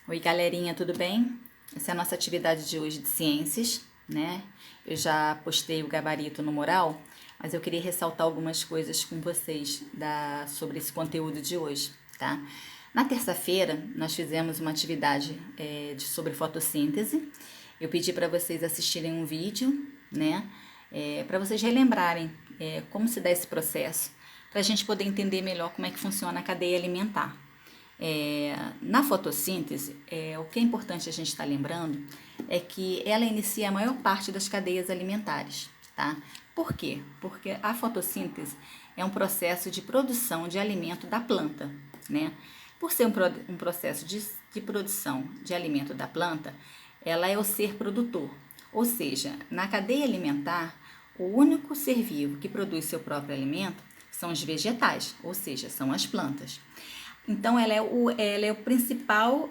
Oi, galerinha, tudo bem? Essa é a nossa atividade de hoje de ciências, né? Eu já postei o gabarito no mural, mas eu queria ressaltar algumas coisas com vocês sobre esse conteúdo de hoje, tá? Na terça-feira, nós fizemos uma atividade sobre fotossíntese. Eu pedi para vocês assistirem um vídeo, né? Para vocês relembrarem como se dá esse processo, para a gente poder entender melhor como é que funciona a cadeia alimentar. Na fotossíntese, o que é importante a gente estar lembrando é que ela inicia a maior parte das cadeias alimentares, tá? Por quê? Porque a fotossíntese é um processo de produção de alimento da planta, né? Por ser um processo de produção de alimento da planta, ela é o ser produtor, ou seja, na cadeia alimentar, o único ser vivo que produz seu próprio alimento são os vegetais, ou seja, são as plantas. Então, ela é o principal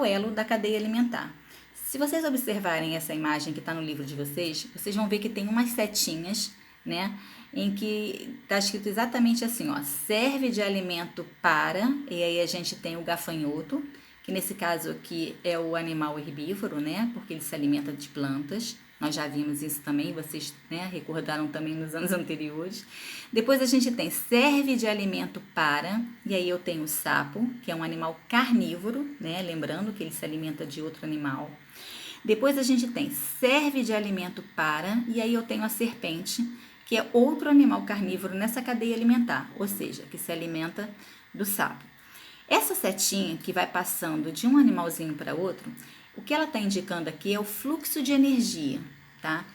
elo da cadeia alimentar. Se vocês observarem essa imagem que está no livro de vocês, vocês vão ver que tem umas setinhas, né? Em que está escrito exatamente assim, ó, serve de alimento para, e aí a gente tem o gafanhoto, que nesse caso aqui é o animal herbívoro, né? Porque ele se alimenta de plantas. Nós já vimos isso também, vocês, né, recordaram também nos anos anteriores. Depois a gente tem serve de alimento para, e aí eu tenho o sapo, que é um animal carnívoro, né? Lembrando que ele se alimenta de outro animal. Depois a gente tem serve de alimento para, e aí eu tenho a serpente, que é outro animal carnívoro nessa cadeia alimentar, ou seja, que se alimenta do sapo. Essa setinha que vai passando de um animalzinho para outro, o que ela está indicando aqui é o fluxo de energia, tá?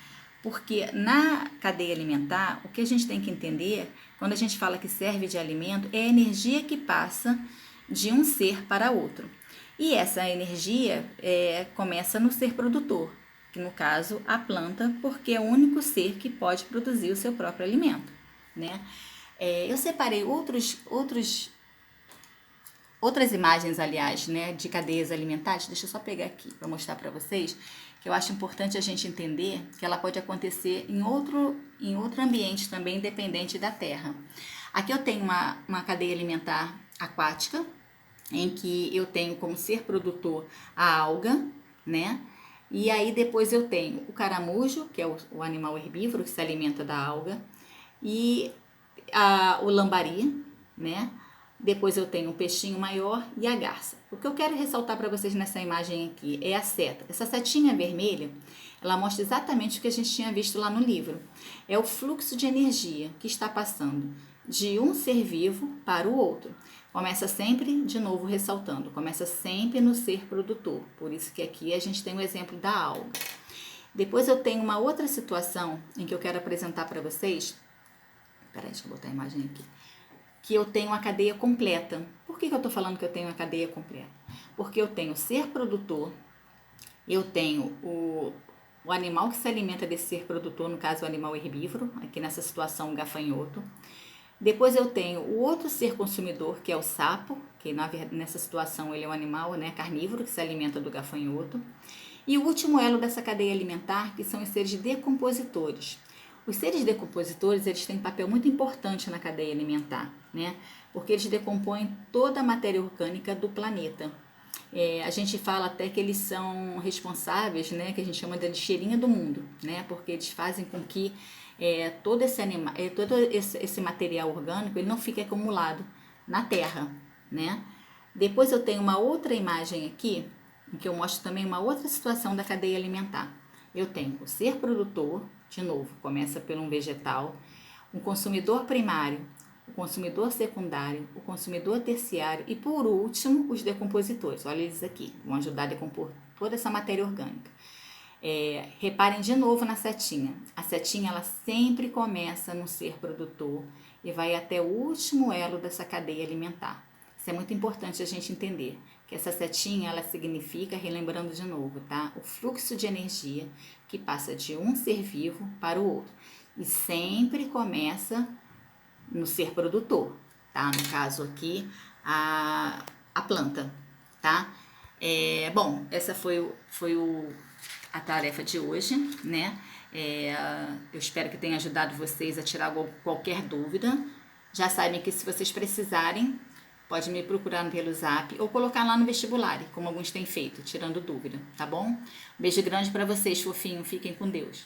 Porque na cadeia alimentar, o que a gente tem que entender, quando a gente fala que serve de alimento, é a energia que passa de um ser para outro. E essa energia começa no ser produtor, que no caso a planta, porque é o único ser que pode produzir o seu próprio alimento, né? Eu separei outras imagens, aliás, né, de cadeias alimentares. Deixa eu só pegar aqui para mostrar para vocês que eu acho importante a gente entender que ela pode acontecer em outro ambiente também, independente da terra. Aqui eu tenho uma cadeia alimentar aquática, em que eu tenho como ser produtor a alga, né? E aí depois eu tenho o caramujo, que é o animal herbívoro que se alimenta da alga, e o lambari, né? Depois eu tenho o peixinho maior e a garça. O que eu quero ressaltar para vocês nessa imagem aqui é a seta. Essa setinha vermelha, ela mostra exatamente o que a gente tinha visto lá no livro. É o fluxo de energia que está passando de um ser vivo para o outro. Começa sempre, de novo ressaltando, começa sempre no ser produtor. Por isso que aqui a gente tem o exemplo da alga. Depois eu tenho uma outra situação em que eu quero apresentar para vocês. Peraí, deixa eu botar a imagem aqui. Que eu tenho a cadeia completa. Por que eu estou falando que eu tenho a cadeia completa? Porque eu tenho o ser produtor, eu tenho o animal que se alimenta desse ser produtor, no caso o animal herbívoro, aqui nessa situação o gafanhoto. Depois eu tenho o outro ser consumidor, que é o sapo, que nessa situação ele é um animal, né, carnívoro, que se alimenta do gafanhoto. E o último elo dessa cadeia alimentar, que são os seres decompositores. Os seres decompositores, eles têm um papel muito importante na cadeia alimentar, né? Porque eles decompõem toda a matéria orgânica do planeta. A gente fala até que eles são responsáveis, né? Que a gente chama de lixeirinha do mundo, né? Porque eles fazem com que todo esse material orgânico ele não fique acumulado na terra, né? Depois eu tenho uma outra imagem aqui, em que eu mostro também uma outra situação da cadeia alimentar. Eu tenho o ser produtor, de novo, começa por um vegetal, um consumidor primário, o consumidor secundário, o consumidor terciário e, por último, os decompositores. Olha eles aqui, vão ajudar a decompor toda essa matéria orgânica. Reparem de novo na setinha. A setinha ela sempre começa no ser produtor e vai até o último elo dessa cadeia alimentar. Isso é muito importante a gente entender, que essa setinha ela significa, relembrando de novo, tá? O fluxo de energia que passa de um ser vivo para o outro. E sempre começa no ser produtor, tá? No caso aqui, a planta, tá? Bom, essa foi a tarefa de hoje, né? Eu espero que tenha ajudado vocês a tirar qualquer dúvida. Já sabem que se vocês precisarem, pode me procurar pelo Zap ou colocar lá no vestibular, como alguns têm feito, tirando dúvida, tá bom? Um beijo grande para vocês, fofinho. Fiquem com Deus.